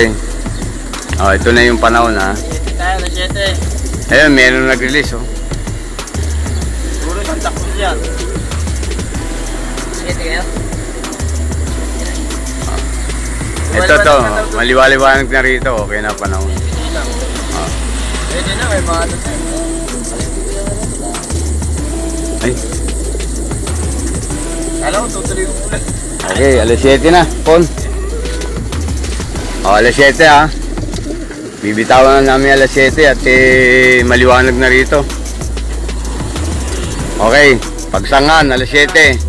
Okay. Oh, ito na yung panahon ha. 7 tayo, alas 7. Ayun, meron nag-release oh. Siguro isang takbo yan. 7 kayo? Ito to, maliwaliwanag na rito. Okay na panahon. Pwede na, may mga ano tayo. Ay. Alam ko, tutuloy yung ulan. Okay, alas 7 na, Pon. O, alas 7 ha. Bibitawan na namin alas 7 at maliwanag na rito. Okay, pagsangan, alas 7.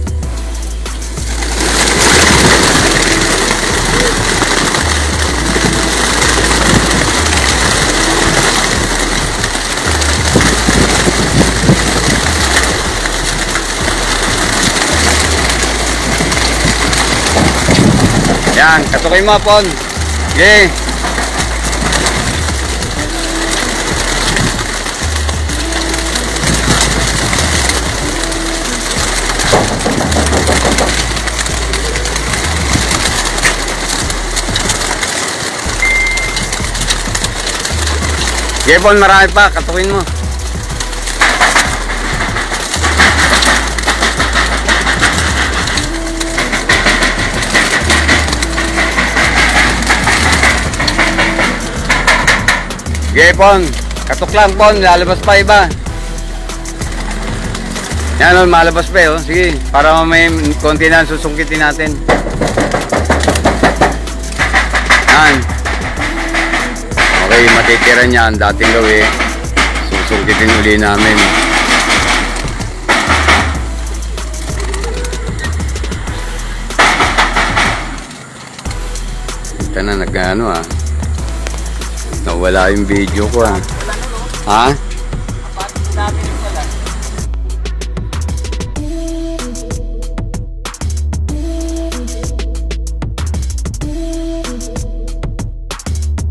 Yan, katukoy mo, Pon. Okay. Okay, Pon, marami pa. Katukoy mo. Okay, Pon. Katok lang, Pon. Lalabas pa iba. Yan, o. Malabas pa, o. Sige. Para may konti na susungkitin natin. Yan. Okay, matitira niyan. Dating gawin. Susungkitin uli namin. Ito na, nag-ano ah. Nawala yung video ko ah. Ha?